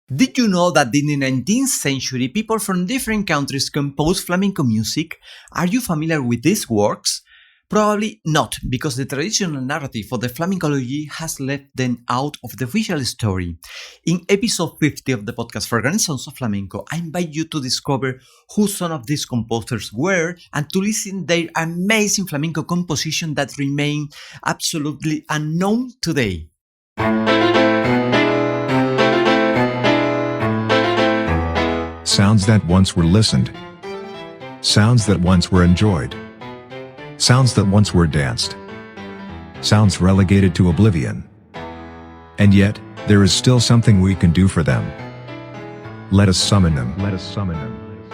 Did you know that in the 19th century people from different countries composed flamenco music? Are you familiar with these works? Probably not, because the traditional narrative of the flamencology has left them out of the official story. In episode 50 of the podcast Forgotten Sounds of Flamenco, I invite you to discover who some of these composers were and to listen their amazing flamenco composition that remain absolutely unknown today. Sounds that once were listened. Sounds that once were enjoyed. Sounds that once were danced. Sounds relegated to oblivion. And yet, there is still something we can do for them. Let us summon them. Let us summon them.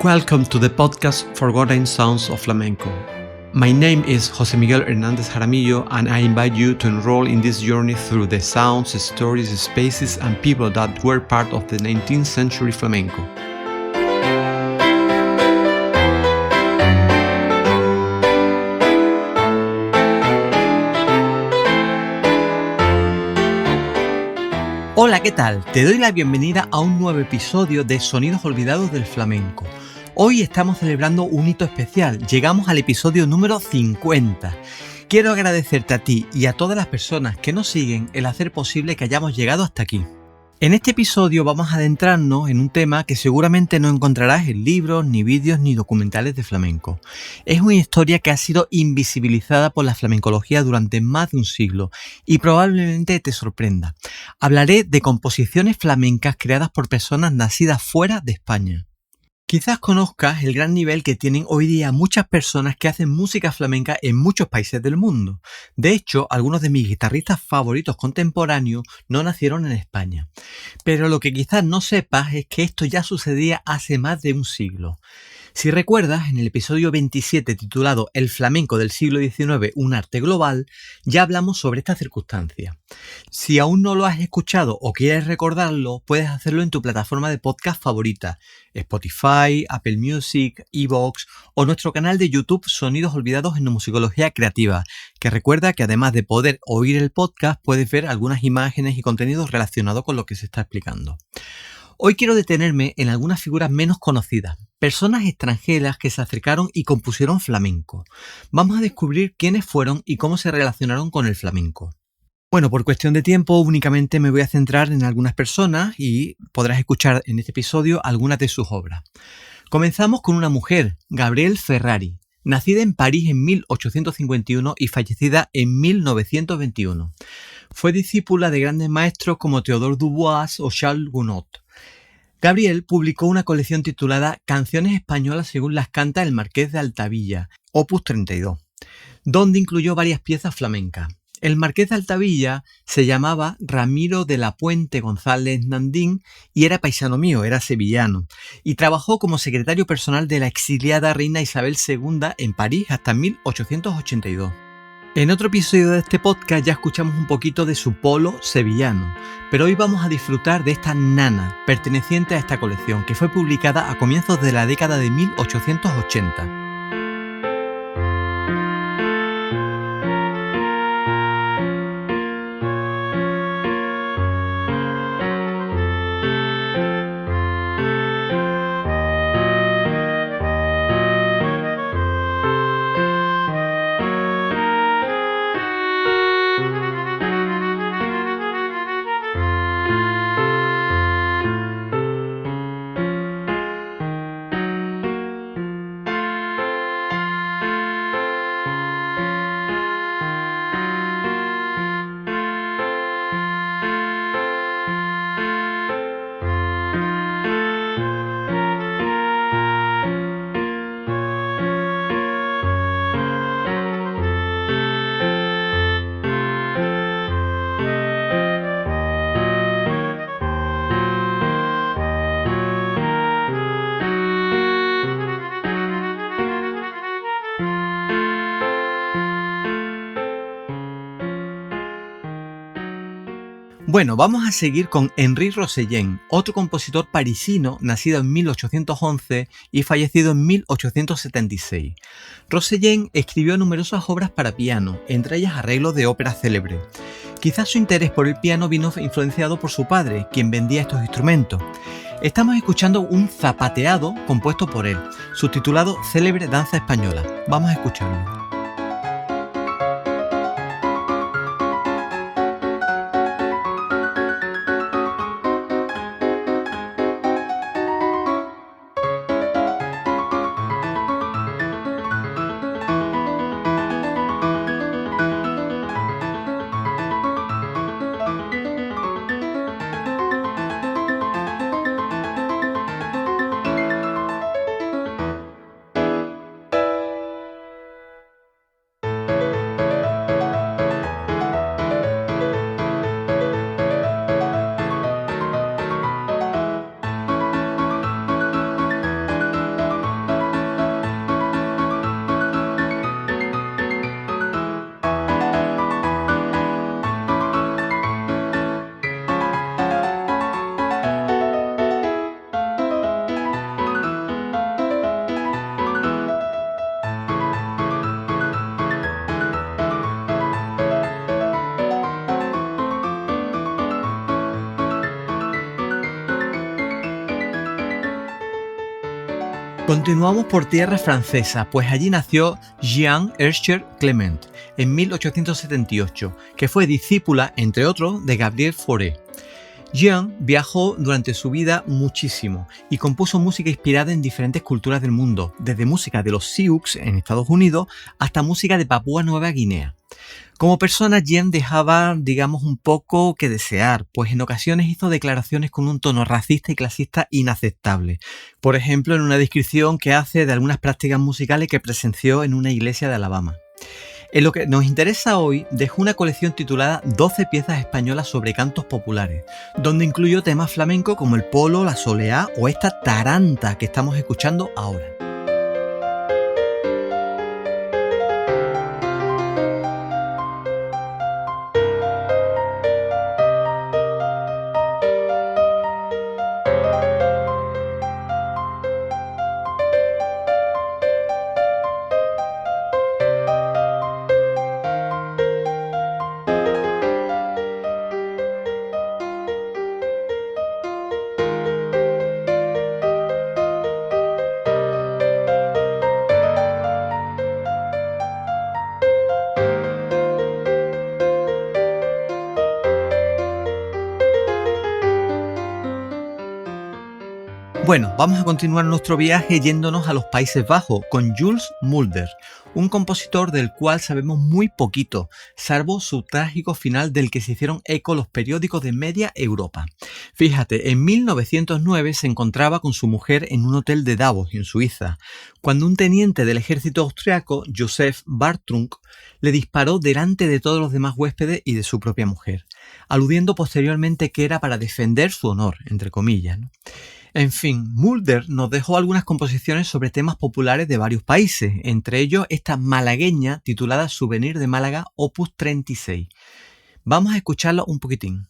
Welcome to the podcast Forgotten Sounds of Flamenco. My name is José Miguel Hernández Jaramillo, and I invite you to enroll in this journey through the sounds, stories, spaces, and people that were part of the 19th century flamenco. Hola, ¿qué tal? Te doy la bienvenida a un nuevo episodio de Sonidos Olvidados del Flamenco. Hoy estamos celebrando un hito especial, llegamos al episodio número 50. Quiero agradecerte a ti y a todas las personas que nos siguen el hacer posible que hayamos llegado hasta aquí. En este episodio vamos a adentrarnos en un tema que seguramente no encontrarás en libros, ni vídeos, ni documentales de flamenco. Es una historia que ha sido invisibilizada por la flamencología durante más de un siglo y probablemente te sorprenda. Hablaré de composiciones flamencas creadas por personas nacidas fuera de España. Quizás conozcas el gran nivel que tienen hoy día muchas personas que hacen música flamenca en muchos países del mundo. De hecho, algunos de mis guitarristas favoritos contemporáneos no nacieron en España. Pero lo que quizás no sepas es que esto ya sucedía hace más de un siglo. Si recuerdas, en el episodio 27 titulado El flamenco del siglo XIX, un arte global, ya hablamos sobre esta circunstancia. Si aún no lo has escuchado o quieres recordarlo, puedes hacerlo en tu plataforma de podcast favorita, Spotify, Apple Music, iVoox o nuestro canal de YouTube Sonidos Olvidados en Musicología Creativa, que recuerda que además de poder oír el podcast, puedes ver algunas imágenes y contenidos relacionados con lo que se está explicando. Hoy quiero detenerme en algunas figuras menos conocidas, personas extranjeras que se acercaron y compusieron flamenco. Vamos a descubrir quiénes fueron y cómo se relacionaron con el flamenco. Bueno, por cuestión de tiempo únicamente me voy a centrar en algunas personas y podrás escuchar en este episodio algunas de sus obras. Comenzamos con una mujer, Gabrielle Ferrari, nacida en París en 1851 y fallecida en 1921. Fue discípula de grandes maestros como Théodore Dubois o Charles Gounod. Gabrielle publicó una colección titulada Canciones españolas según las canta el Marqués de Altavilla, opus 32, donde incluyó varias piezas flamencas. El Marqués de Altavilla se llamaba Ramiro de la Puente González Nandín y era paisano mío, era sevillano, y trabajó como secretario personal de la exiliada reina Isabel II en París hasta 1882. En otro episodio de este podcast ya escuchamos un poquito de su polo sevillano, pero hoy vamos a disfrutar de esta nana perteneciente a esta colección que fue publicada a comienzos de la década de 1880. Bueno, vamos a seguir con Henri Rossellén, otro compositor parisino nacido en 1811 y fallecido en 1876. Rossellén escribió numerosas obras para piano, entre ellas arreglos de ópera célebres. Quizás su interés por el piano vino influenciado por su padre, quien vendía estos instrumentos. Estamos escuchando un zapateado compuesto por él, subtitulado Célebre Danza Española. Vamos a escucharlo. Continuamos por tierra francesa, pues allí nació Jeanne Herscher Clement en 1878, que fue discípula, entre otros, de Gabriel Fauré. Jeanne viajó durante su vida muchísimo y compuso música inspirada en diferentes culturas del mundo, desde música de los Sioux en Estados Unidos hasta música de Papúa Nueva Guinea. Como persona, Jeanne dejaba, digamos, un poco que desear, pues en ocasiones hizo declaraciones con un tono racista y clasista inaceptable. Por ejemplo, en una descripción que hace de algunas prácticas musicales que presenció en una iglesia de Alabama. En lo que nos interesa hoy, dejó una colección titulada 12 piezas españolas sobre cantos populares, donde incluyó temas flamencos como el polo, la soleá o esta taranta que estamos escuchando ahora. Bueno, vamos a continuar nuestro viaje yéndonos a los Países Bajos con Jules Mulder, un compositor del cual sabemos muy poquito, salvo su trágico final del que se hicieron eco los periódicos de media Europa. Fíjate, en 1909 se encontraba con su mujer en un hotel de Davos, en Suiza, cuando un teniente del ejército austriaco, Josef Bartrunk, le disparó delante de todos los demás huéspedes y de su propia mujer, aludiendo posteriormente que era para defender su honor, entre comillas, ¿no? En fin, Mulder nos dejó algunas composiciones sobre temas populares de varios países, entre ellos esta malagueña titulada Souvenir de Málaga, opus 36. Vamos a escucharlo un poquitín.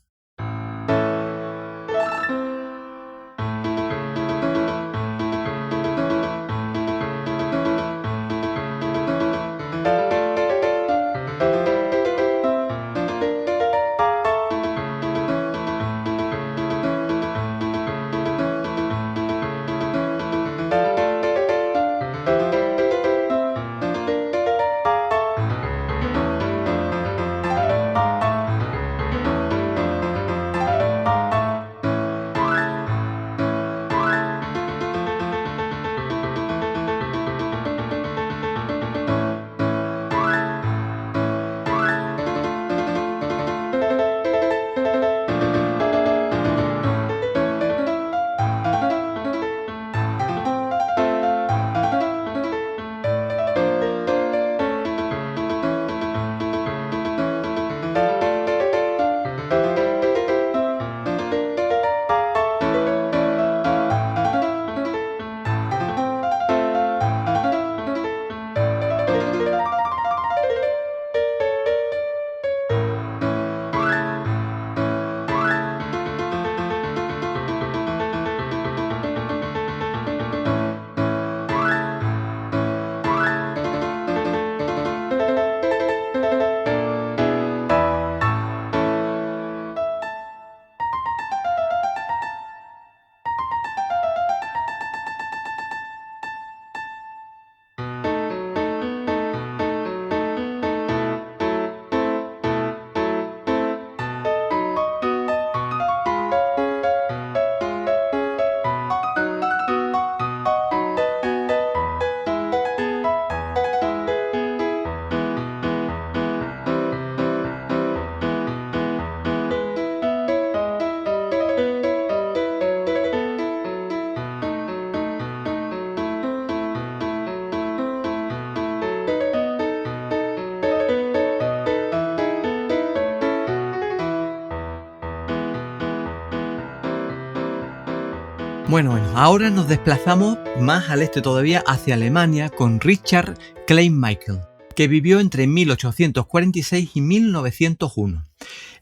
Bueno, ahora nos desplazamos más al este todavía hacia Alemania con Richard Kleinmichael, que vivió entre 1846 y 1901.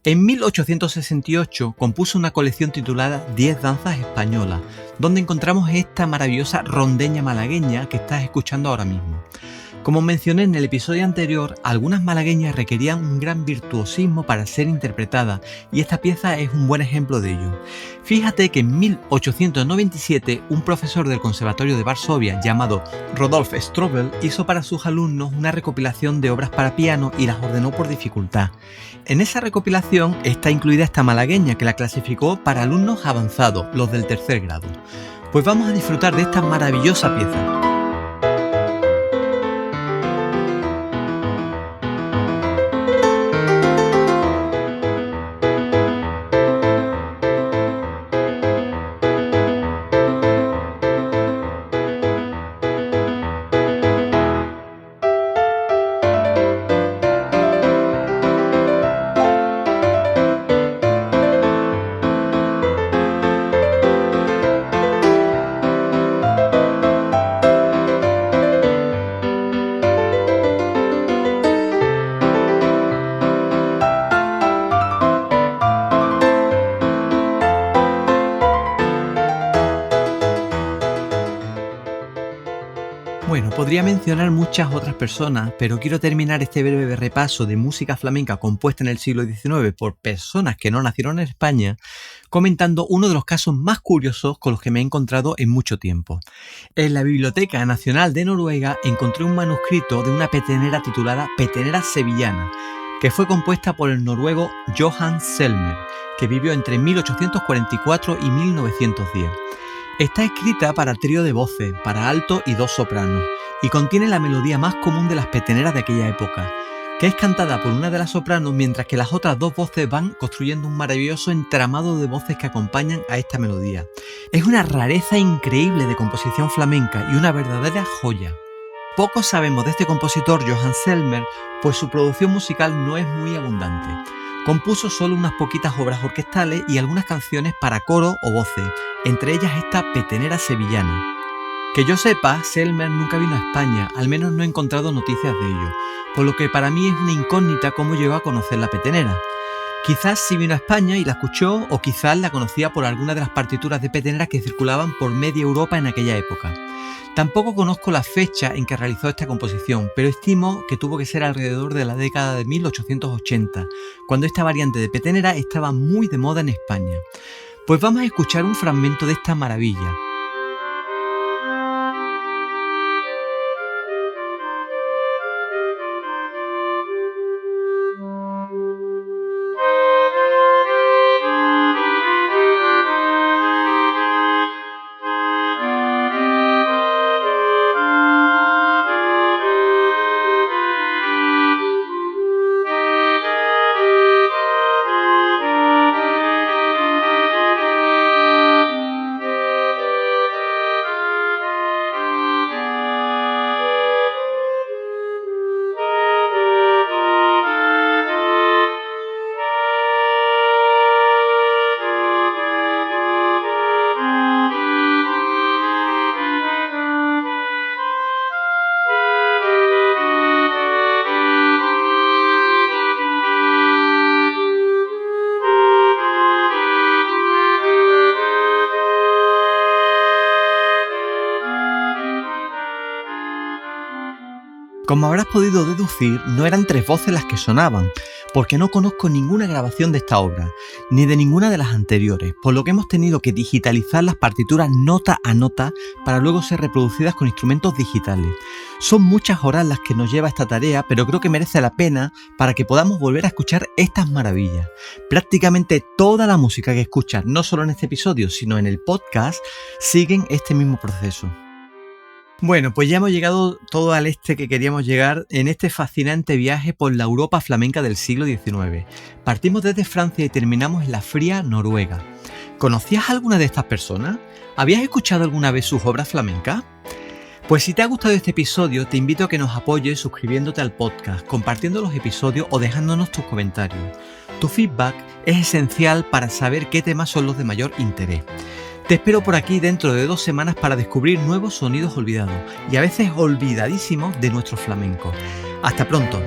En 1868 compuso una colección titulada 10 danzas españolas, donde encontramos esta maravillosa rondeña malagueña que estás escuchando ahora mismo. Como mencioné en el episodio anterior, algunas malagueñas requerían un gran virtuosismo para ser interpretadas y esta pieza es un buen ejemplo de ello. Fíjate que en 1897 un profesor del Conservatorio de Varsovia llamado Rodolf Strobel hizo para sus alumnos una recopilación de obras para piano y las ordenó por dificultad. En esa recopilación está incluida esta malagueña que la clasificó para alumnos avanzados, los del tercer grado. Pues vamos a disfrutar de esta maravillosa pieza. Bueno, podría mencionar muchas otras personas, pero quiero terminar este breve repaso de música flamenca compuesta en el siglo XIX por personas que no nacieron en España, comentando uno de los casos más curiosos con los que me he encontrado en mucho tiempo. En la Biblioteca Nacional de Noruega encontré un manuscrito de una petenera titulada Petenera Sevillana, que fue compuesta por el noruego Johan Selmer, que vivió entre 1844 y 1910. Está escrita para trío de voces, para alto y dos sopranos, y contiene la melodía más común de las peteneras de aquella época, que es cantada por una de las sopranos mientras que las otras dos voces van construyendo un maravilloso entramado de voces que acompañan a esta melodía. Es una rareza increíble de composición flamenca y una verdadera joya. Poco sabemos de este compositor Johan Selmer, pues su producción musical no es muy abundante. Compuso solo unas poquitas obras orquestales y algunas canciones para coro o voces, entre ellas esta Petenera Sevillana. Que yo sepa, Selmer nunca vino a España, al menos no he encontrado noticias de ello, por lo que para mí es una incógnita cómo llegó a conocer la petenera. Quizás sí vino a España y la escuchó, o quizás la conocía por alguna de las partituras de petenera que circulaban por media Europa en aquella época. Tampoco conozco la fecha en que realizó esta composición, pero estimo que tuvo que ser alrededor de la década de 1880, cuando esta variante de petenera estaba muy de moda en España. Pues vamos a escuchar un fragmento de esta maravilla. Como habrás podido deducir, no eran tres voces las que sonaban, porque no conozco ninguna grabación de esta obra, ni de ninguna de las anteriores, por lo que hemos tenido que digitalizar las partituras nota a nota para luego ser reproducidas con instrumentos digitales. Son muchas horas las que nos lleva esta tarea, pero creo que merece la pena para que podamos volver a escuchar estas maravillas. Prácticamente toda la música que escuchas, no solo en este episodio, sino en el podcast, siguen este mismo proceso. Bueno, pues ya hemos llegado todo al este que queríamos llegar en este fascinante viaje por la Europa flamenca del siglo XIX. Partimos desde Francia y terminamos en la fría Noruega. ¿Conocías a alguna de estas personas? ¿Habías escuchado alguna vez sus obras flamencas? Pues si te ha gustado este episodio, te invito a que nos apoyes suscribiéndote al podcast, compartiendo los episodios o dejándonos tus comentarios. Tu feedback es esencial para saber qué temas son los de mayor interés. Te espero por aquí dentro de 2 semanas para descubrir nuevos sonidos olvidados y a veces olvidadísimos de nuestro flamenco. Hasta pronto.